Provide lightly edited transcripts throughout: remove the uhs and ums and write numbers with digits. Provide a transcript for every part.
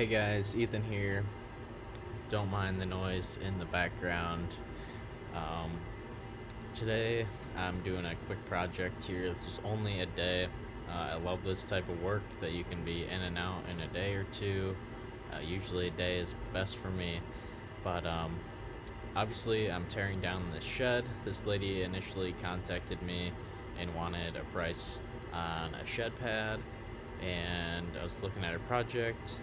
Hey guys, Ethan here. Don't mind the noise in the background. Um, Today I'm doing a quick project here. This is only a day. I love this type of work that you can be in and out in a day or two. Usually a day is best for me. But obviously I'm tearing down this shed. This lady initially contacted me and wanted a price on a shed pad, and I was looking at her project.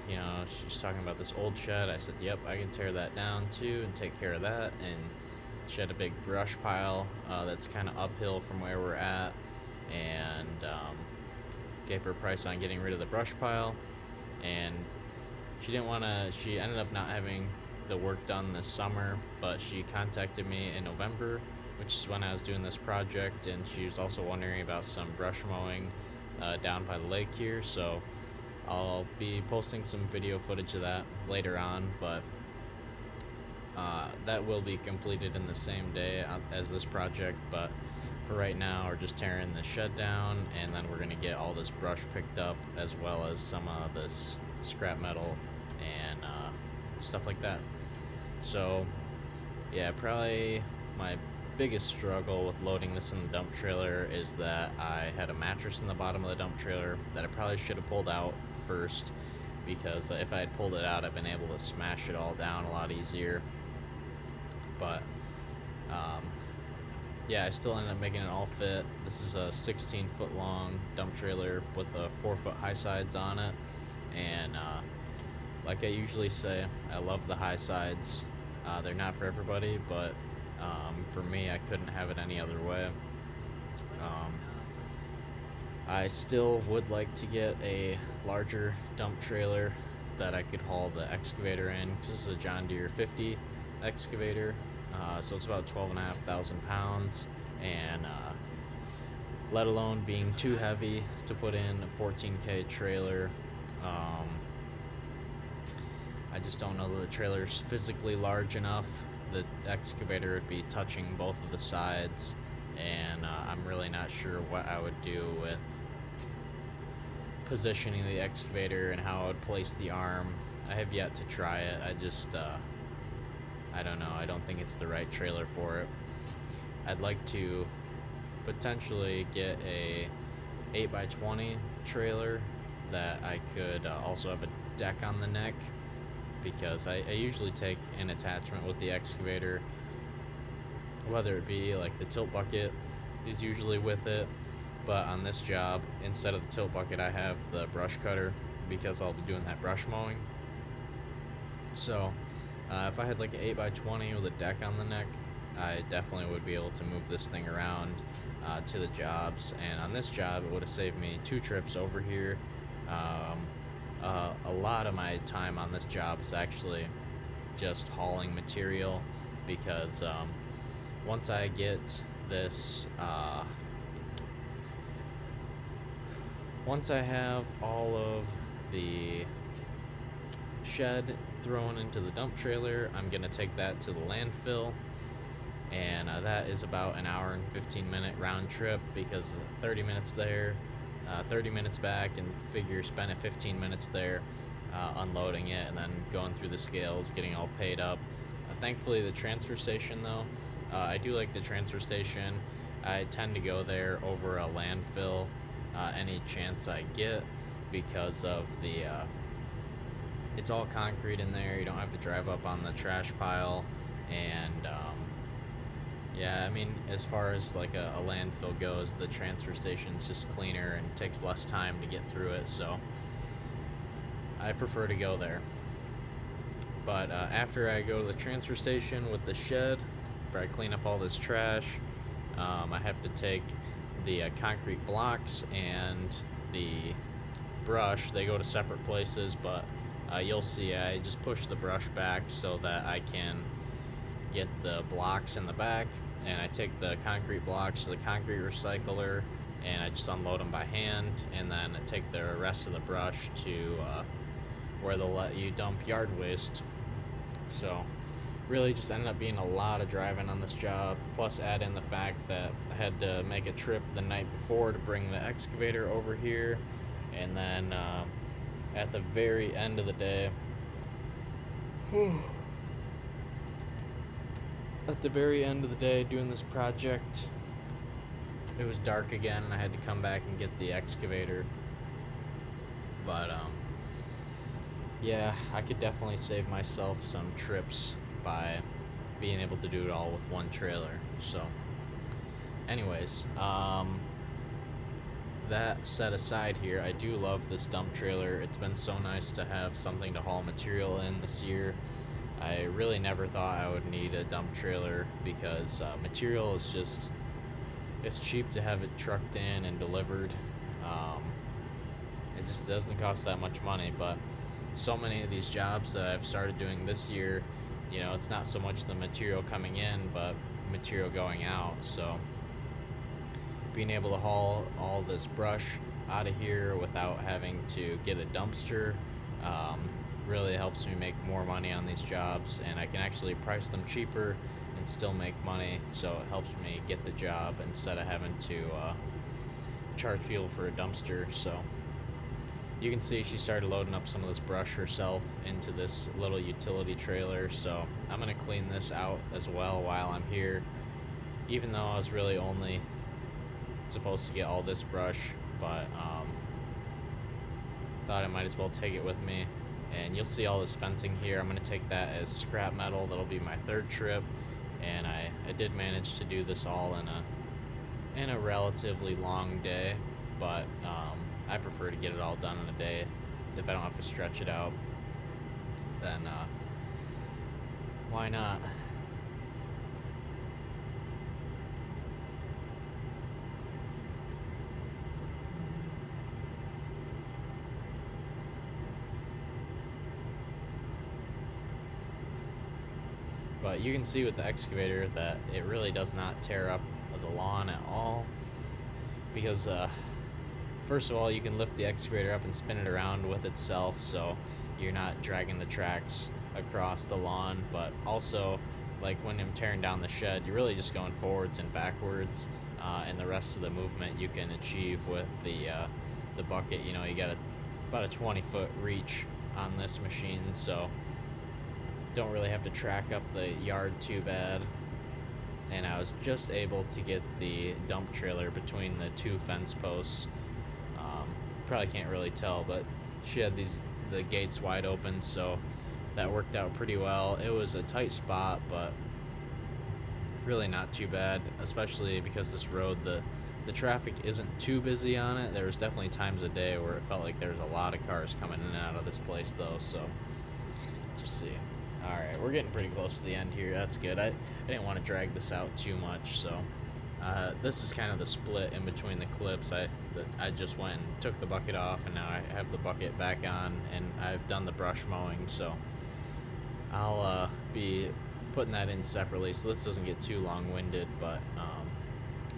She's talking about this old shed. I said, yep, I can tear that down too and take care of that. And she had a big brush pile that's kind of uphill from where we're at, and gave her a price on getting rid of the brush pile. And she ended up not having the work done this summer, but she contacted me in November, which is when I was doing this project, and she was also wondering about some brush mowing down by the lake here. So I'll be posting some video footage of that later on, but that will be completed in the same day as this project. But for right now, we're just tearing the shed down, and then we're going to get all this brush picked up, as well as some of this scrap metal and stuff like that. So yeah, probably my biggest struggle with loading this in the dump trailer is that I had a mattress in the bottom of the dump trailer that I probably should have pulled out first, because if I had pulled it out, I'd been able to smash it all down a lot easier. But yeah, I still ended up making it all fit. This is a 16-foot long dump trailer with the 4-foot high sides on it, and like I usually say, I love the high sides. They're not for everybody, but for me, I couldn't have it any other way. I still would like to get a larger dump trailer that I could haul the excavator in. This is a John Deere 50 excavator, so it's about 12,500 pounds, and let alone being too heavy to put in a 14K trailer. I just don't know that the trailer's physically large enough. The excavator would be touching both of the sides, and I'm really not sure what I would do with positioning the excavator and how I would place the arm. I have yet to try it. I don't know. I don't think it's the right trailer for it. I'd like to potentially get a 8x20 trailer that I could also have a deck on the neck, because I usually take an attachment with the excavator, whether it be like the tilt bucket is usually with it, but on this job, instead of the tilt bucket, I have the brush cutter, because I'll be doing that brush mowing. So if I had like an 8x20 with a deck on the neck, I definitely would be able to move this thing around to the jobs. And on this job, it would have saved me 2 trips over here. A lot of my time on this job is actually just hauling material, because once I get this, once I have all of the shed thrown into the dump trailer, I'm going to take that to the landfill, and that is about an hour and 15-minute round trip, because 30 minutes there, 30 minutes back, and figure spending 15 minutes there unloading it, and then going through the scales, getting all paid up. Thankfully, the transfer station, though, I do like the transfer station. I tend to go there over a landfill any chance I get, because of the it's all concrete in there. You don't have to drive up on the trash pile, and yeah, I mean, as far as like a landfill goes, the transfer station's just cleaner and takes less time to get through it, so I prefer to go there. But after I go to the transfer station with the shed, after I clean up all this trash, I have to take the concrete blocks and the brush. They go to separate places, but you'll see I just push the brush back so that I can get the blocks in the back, and I take the concrete blocks to the concrete recycler, and I just unload them by hand, and then I take the rest of the brush to where they'll let you dump yard waste. So really just ended up being a lot of driving on this job, plus add in the fact that I had to make a trip the night before to bring the excavator over here, and then at the very end of the day, At the very end of the day doing this project, it was dark again and I had to come back and get the excavator. But yeah, I could definitely save myself some trips by being able to do it all with one trailer. So anyways, that set aside here, I do love this dump trailer. It's been so nice to have something to haul material in this year. I really never thought I would need a dump trailer because material is just, it's cheap to have it trucked in and delivered. It just doesn't cost that much money, but so many of these jobs that I've started doing this year, you know, it's not so much the material coming in, but material going out. So being able to haul all this brush out of here without having to get a dumpster really helps me make more money on these jobs, and I can actually price them cheaper and still make money, so it helps me get the job instead of having to charge people for a dumpster. So you can see she started loading up some of this brush herself into this little utility trailer, so I'm going to clean this out as well while I'm here, even though I was really only supposed to get all this brush, but thought I might as well take it with me. And you'll see all this fencing here. I'm going to take that as scrap metal. That'll be my third trip, and I did manage to do this all in a relatively long day, but I prefer to get it all done in a day. If I don't have to stretch it out, then why not? But you can see with the excavator that it really does not tear up the lawn at all, because first of all, you can lift the excavator up and spin it around with itself, so you're not dragging the tracks across the lawn. But also, like when I'm tearing down the shed, you're really just going forwards and backwards, and the rest of the movement you can achieve with the bucket. You know, you got about a 20-foot reach on this machine, so don't really have to track up the yard too bad. And I was just able to get the dump trailer between the two fence posts. Probably can't really tell, but she had the gates wide open, so that worked out pretty well. It was a tight spot, but really not too bad, especially because this road, the traffic isn't too busy on it. There was definitely times of day where it felt like there was a lot of cars coming in and out of this place, though. So just see. Alright, we're getting pretty close to the end here. That's good. I didn't want to drag this out too much, so this is kind of the split in between the clips. I just went and took the bucket off, and now I have the bucket back on, and I've done the brush mowing, so I'll be putting that in separately so this doesn't get too long-winded. But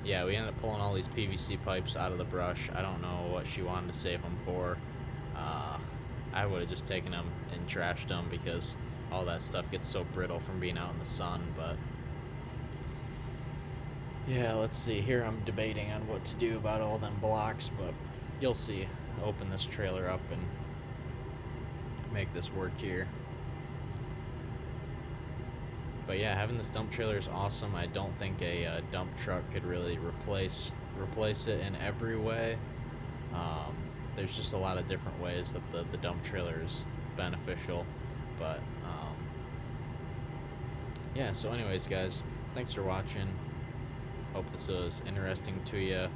yeah, we ended up pulling all these PVC pipes out of the brush. I don't know what she wanted to save them for. I would have just taken them and trashed them because all that stuff gets so brittle from being out in the sun. But yeah, let's see. Here I'm debating on what to do about all them blocks, but you'll see. I'll open this trailer up and make this work here. But yeah, having this dump trailer is awesome. I don't think a dump truck could really replace it in every way. There's just a lot of different ways that the dump trailer is beneficial. But yeah, so anyways, guys, thanks for watching. Hope this was interesting to you.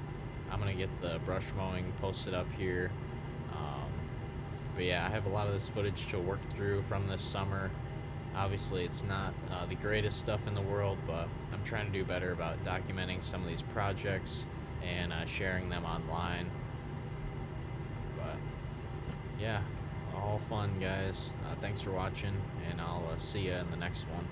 I'm gonna get the brush mowing posted up here. But yeah, I have a lot of this footage to work through from this summer. Obviously, it's not the greatest stuff in the world, but I'm trying to do better about documenting some of these projects and sharing them online. But yeah, all fun, guys. Thanks for watching, and I'll see you in the next one.